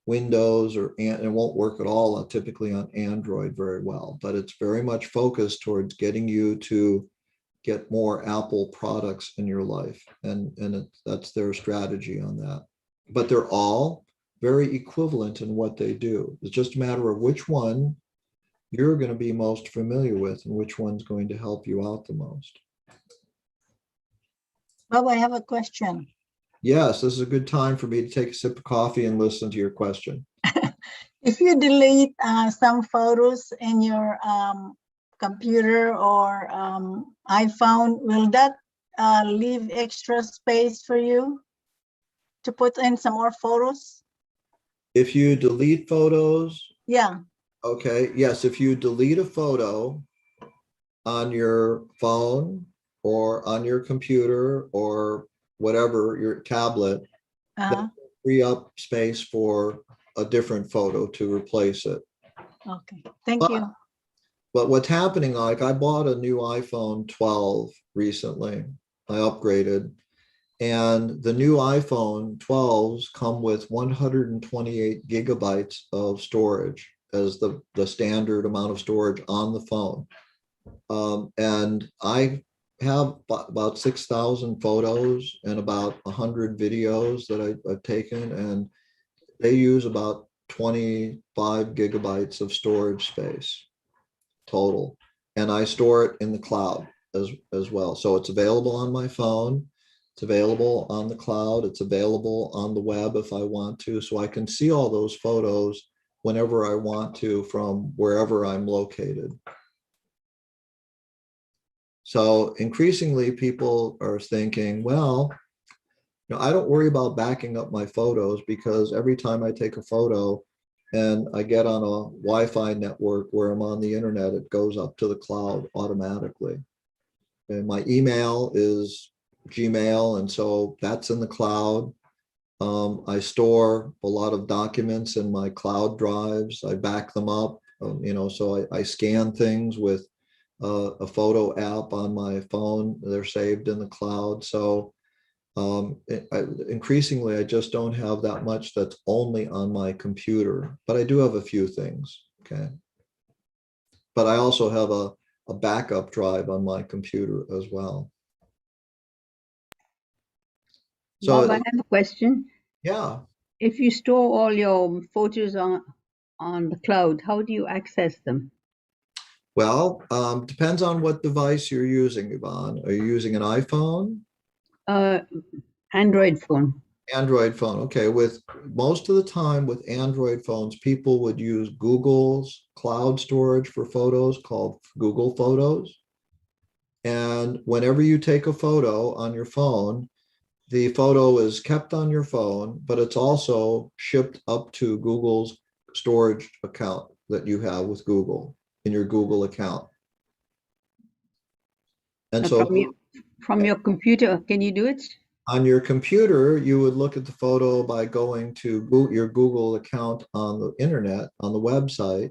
Windows, and it won't work at all typically on Android very well, but it's very much focused towards getting you to get more Apple products in your life. And that's their strategy on that. But they're all very equivalent in what they do. It's just a matter of which one you're going to be most familiar with and which one's going to help you out the most. Bob, I have a question. Yes, this is a good time for me to take a sip of coffee and listen to your question. If you delete some photos in your computer or iPhone, will that leave extra space for you to put in some more photos? If you delete photos, Yeah. okay, yes, if you delete a photo on your phone or on your computer or whatever, your tablet, that free up space for a different photo to replace it. Okay, thank you. But what's happening, like I bought a new iPhone 12 recently. I upgraded, and the new iPhone 12s come with 128 gigabytes of storage as the standard amount of storage on the phone. And I have about 6,000 photos and about 100 videos that I've taken, and they use about 25 gigabytes of storage space total. And I store it in the cloud as well. So it's available on my phone. It's It's available on the cloud. It's available on the web if I want to. So I can see all those photos whenever I want to from wherever I'm located. So increasingly people are thinking, well, I don't worry about backing up my photos because every time I take a photo and I get on a Wi-Fi network where I'm on the internet, it goes up to the cloud automatically. And my email is Gmail, and so that's in the cloud. I store a lot of documents in my cloud drives. I back them up, so I scan things with a photo app on my phone. They're saved in the cloud. So increasingly, I just don't have that much that's only on my computer, but I do have a few things, okay? But I also have a backup drive on my computer as well. So, Bob, I have a question. yeah. If you store all your photos on the cloud, how do you access them? Well, depends on what device you're using, Yvonne. Are you using an iPhone? Android phone. Android phone. Okay, with most of the time with Android phones, people would use Google's cloud storage for photos called Google Photos. And whenever you take a photo on your phone, the photo is kept on your phone, but it's also shipped up to Google's storage account that you have with Google in your Google account. And so from your computer, can you do it? on your computer, you would look at the photo by going to your Google account on the internet, on the website,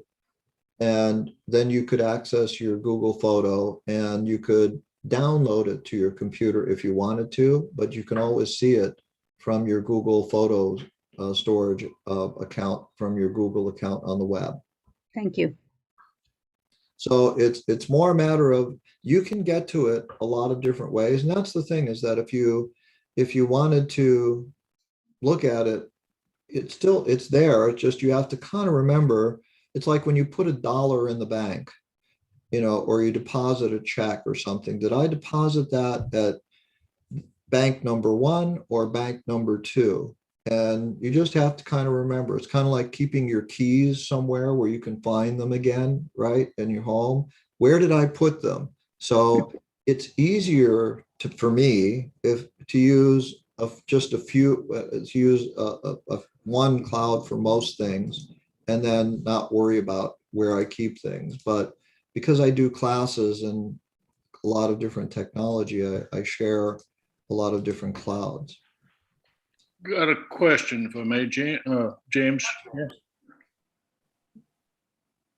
and then you could access your Google photo and you could download it to your computer if you wanted to, but you can always see it from your Google Photos storage account from your Google account on the web. Thank you. So it's more a matter of, you can get to it a lot of different ways. And that's the thing, is that if you wanted to look at it, it's there. It's just, you have to kind of remember, it's like when you put $1 in the bank, or you deposit a check or something. Did I deposit that at bank number 1 or bank number 2? And you just have to kind of remember, it's kind of like keeping your keys somewhere where you can find them again, right? In your home. Where did I put them? So it's easier for me to use just a few, to use one cloud for most things, and then not worry about where I keep things. But because I do classes and a lot of different technology, I share a lot of different clouds. Got a question, if I may, James. Yeah.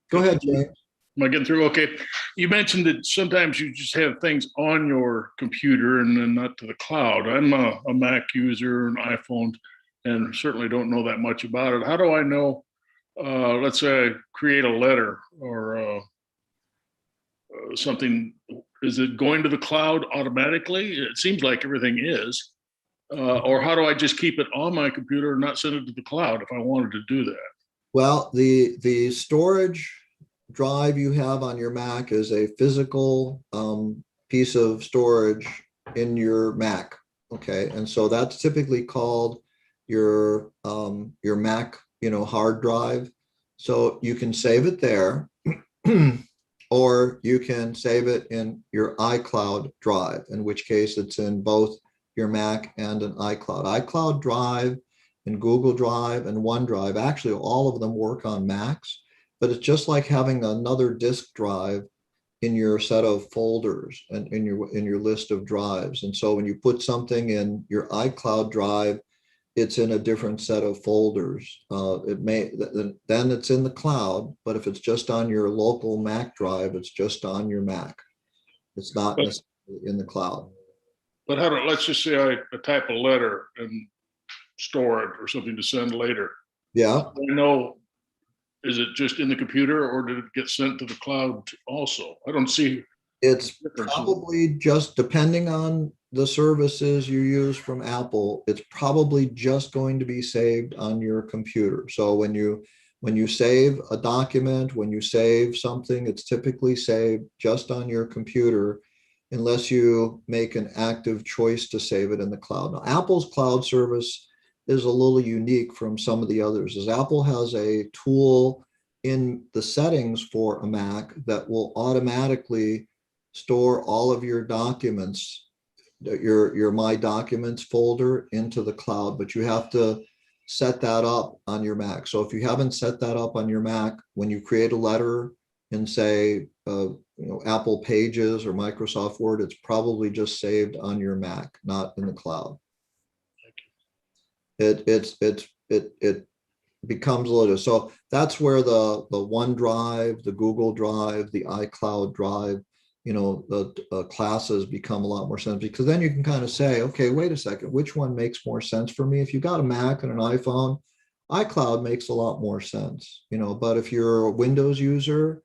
Go ahead, James. Am I getting through? Okay. You mentioned that sometimes you just have things on your computer and then not to the cloud. I'm a Mac user, an iPhone, and certainly don't know that much about it. How do I know, let's say I create a letter or something, is it going to the cloud automatically? It seems like everything is. Or how do I just keep it on my computer and not send it to the cloud if I wanted to do that? Well, the storage drive you have on your Mac is a physical piece of storage in your Mac. Okay, and so that's typically called your Mac, hard drive. So you can save it there, or you can save it in your iCloud drive, in which case it's in both your Mac and an iCloud. iCloud Drive and Google Drive and OneDrive, actually all of them work on Macs, but it's just like having another disk drive in your set of folders and in your list of drives. And so when you put something in your iCloud Drive, it's in a different set of folders. Then it's in the cloud, but if it's just on your local Mac drive, it's just on your Mac. It's not necessarily in the cloud. But let's just say I type a letter and store it or something to send later. Yeah. I know, is it just in the computer or did it get sent to the cloud also? I don't see. It's probably just, depending on the services you use from Apple, it's probably just going to be saved on your computer. So when you save a document, when you save something, it's typically saved just on your computer. unless you make an active choice to save it in the cloud. Now, Apple's cloud service is a little unique from some of the others, as Apple has a tool in the settings for a Mac that will automatically store all of your documents, your My Documents folder, into the cloud, but you have to set that up on your Mac. So if you haven't set that up on your Mac, when you create a letter in, say, Apple Pages or Microsoft Word, it's probably just saved on your Mac, not in the cloud. It becomes loaded. So that's where the OneDrive, the Google Drive, the iCloud Drive, the classes become a lot more sense, because then you can kind of say, okay, wait a second, which one makes more sense for me? If you've got a Mac and an iPhone, iCloud makes a lot more sense, but if you're a Windows user,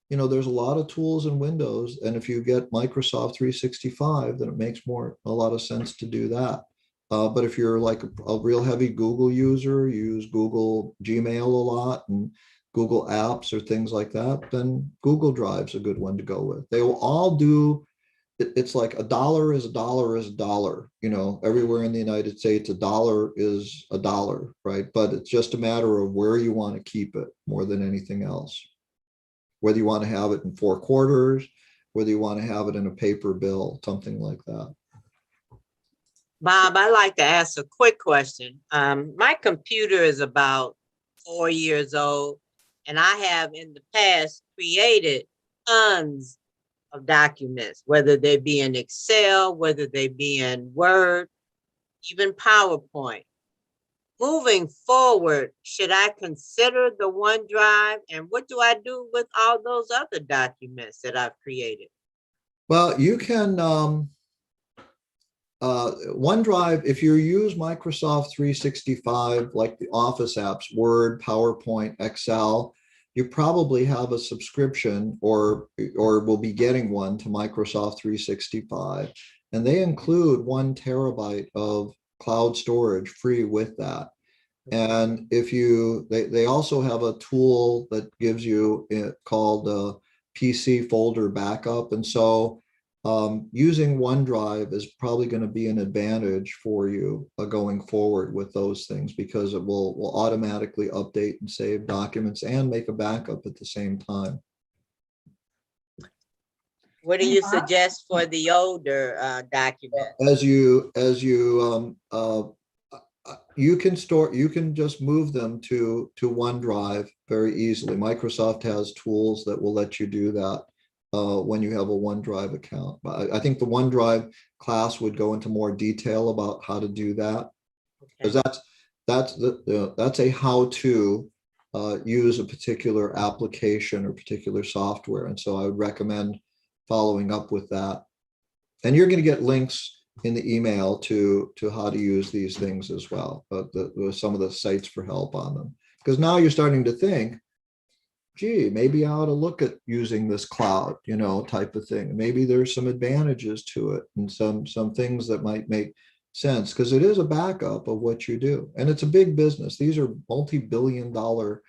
there's a lot of tools in Windows. And if you get Microsoft 365, then it makes a lot of sense to do that. But if you're like a real heavy Google user, you use Google Gmail a lot and Google Apps or things like that, then Google Drive's a good one to go with. They will all do, it's like a dollar is a dollar is a dollar. Everywhere in the United States, a dollar is a dollar, right? But it's just a matter of where you want to keep it more than anything else. Whether you want to have it in 4 quarters, whether you want to have it in a paper bill, something like that. Bob, I'd like to ask a quick question. My computer is about 4 years old, and I have in the past created tons of documents, whether they be in Excel, whether they be in Word, even PowerPoint. Moving forward, should I consider the OneDrive, and what do I do with all those other documents that I've created? Well, you can, OneDrive, if you use Microsoft 365, like the Office apps, Word, PowerPoint, Excel, you probably have a subscription or will be getting one to Microsoft 365. And they include 1 terabyte of cloud storage free with that. And if they also have a tool that gives you called PC folder backup. And so using OneDrive is probably going to be an advantage for you going forward with those things, because it will automatically update and save documents and make a backup at the same time. What do you suggest for the older documents? You can just move them to OneDrive very easily. Microsoft has tools that will let you do that when you have a OneDrive account. But I think the OneDrive class would go into more detail about how to do that, because that's a how to use a particular application or particular software. And so I would recommend following up with that. And you're going to get links in the email to how to use these things as well, some of the sites for help on them. Because now you're starting to think, gee, maybe I ought to look at using this cloud, type of thing. Maybe there's some advantages to it and some things that might make sense, because it is a backup of what you do. And it's a big business. These are multi-billion-dollar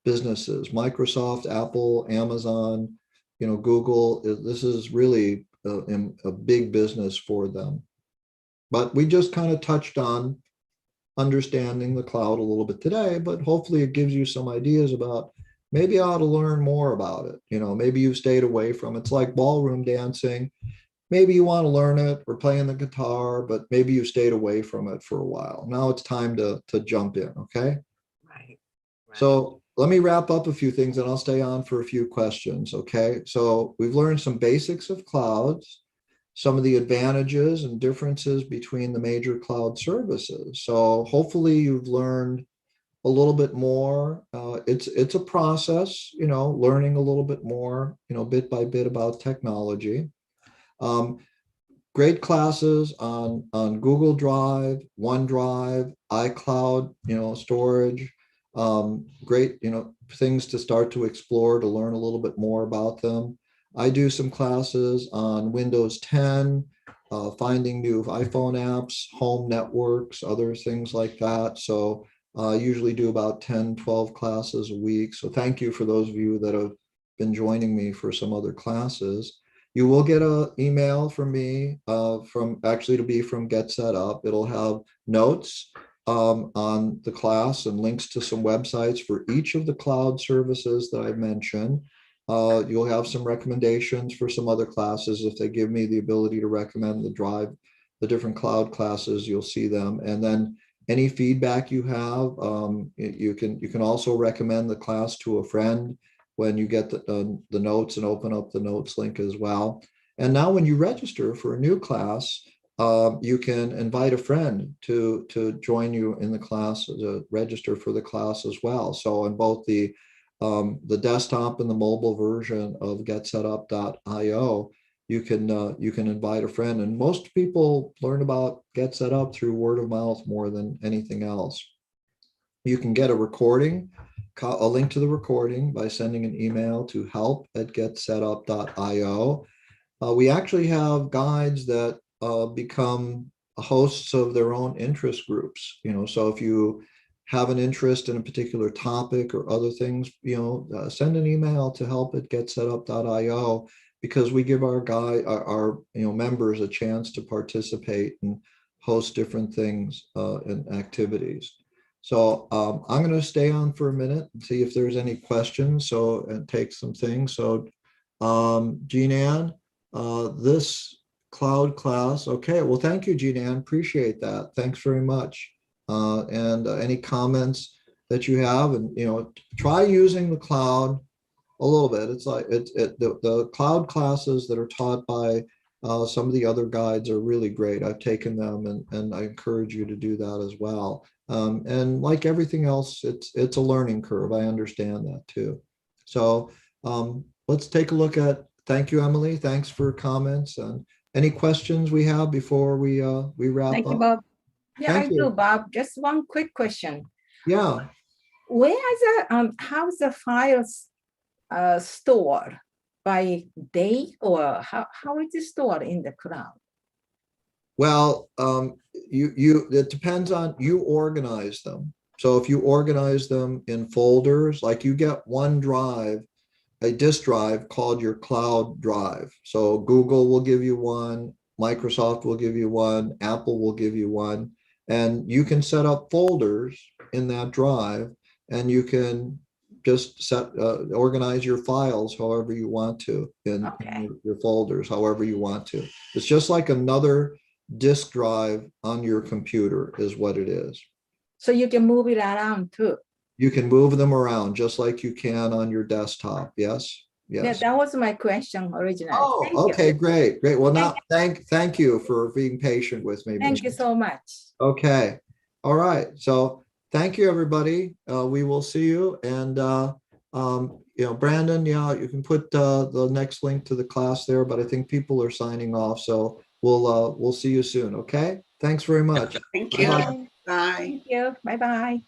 businesses. Microsoft, Apple, Amazon, Google, this is really a big business for them. But we just kind of touched on understanding the cloud a little bit today, but hopefully it gives you some ideas about, maybe I ought to learn more about it. Maybe you've stayed away from it. It's like ballroom dancing. Maybe you want to learn it or playing the guitar, but maybe you stayed away from it for a while. Now it's time to jump in, okay? Right. So let me wrap up a few things and I'll stay on for a few questions, okay? So we've learned some basics of clouds, some of the advantages and differences between the major cloud services. So hopefully you've learned a little bit more. It's a process, learning a little bit more, bit by bit about technology. Great classes on Google Drive, OneDrive, iCloud, storage. Great, things to start to explore, to learn a little bit more about them. I do some classes on Windows 10, finding new iPhone apps, home networks, other things like that. So I usually do about 10, 12 classes a week. So thank you for those of you that have been joining me for some other classes. You will get an email from me, it'll be from Get Set Up. It'll have notes on the class and links to some websites for each of the cloud services that I mentioned. You'll have some recommendations for some other classes. If they give me the ability to recommend the different cloud classes, you'll see them. And then any feedback you have, you can also recommend the class to a friend when you get the notes, and open up the notes link as well. And now when you register for a new class, you can invite a friend to join you in the class, to register for the class as well. So on both the desktop and the mobile version of getsetup.io, you can invite a friend. And most people learn about Get Set Up through word of mouth more than anything else. You can get a recording, a link to the recording, by sending an email to help@getsetup.io. We actually have guides that become hosts of their own interest groups. So if you have an interest in a particular topic or other things, send an email to help@getsetup.io, because we give our members a chance to participate and host different things and activities. So I'm going to stay on for a minute and see if there's any questions. And take some things. So Jean Ann, this cloud class. Okay, well, thank you, Jean Ann. Appreciate that. Thanks very much. And any comments that you have, and try using the cloud a little bit. It's like the cloud classes that are taught by some of the other guides are really great. I've taken them, and I encourage you to do that as well. And like everything else, it's a learning curve. I understand that too. So let's take a look at. Thank you, Emily. Thanks for comments. And any questions we have before we wrap Thank up? you, Bob. Yeah, Thank I you. do, Bob. Just one quick question. Yeah. How's the files stored? By date, or how is it stored in the cloud? Well, it depends on, you organize them. So if you organize them in folders, like you get one drive, a disk drive called your cloud drive. So Google will give you one, Microsoft will give you one, Apple will give you one, and you can set up folders in that drive, and you can just organize your files however you want to in your folders, however you want to. It's just like another disk drive on your computer is what it is. So you can move it around too. You can move them around just like you can on your desktop. Yes. Yes. Yeah, that was my question originally. Oh, okay, great. Well, now thank you for being patient with me. Thank you so much. Okay. All right. So thank you, everybody. We will see you. And Brandon, you can put the next link to the class there, but I think people are signing off. So we'll see you soon. Okay. Thanks very much. Thank you. Bye-bye. Bye. Thank you. Bye-bye.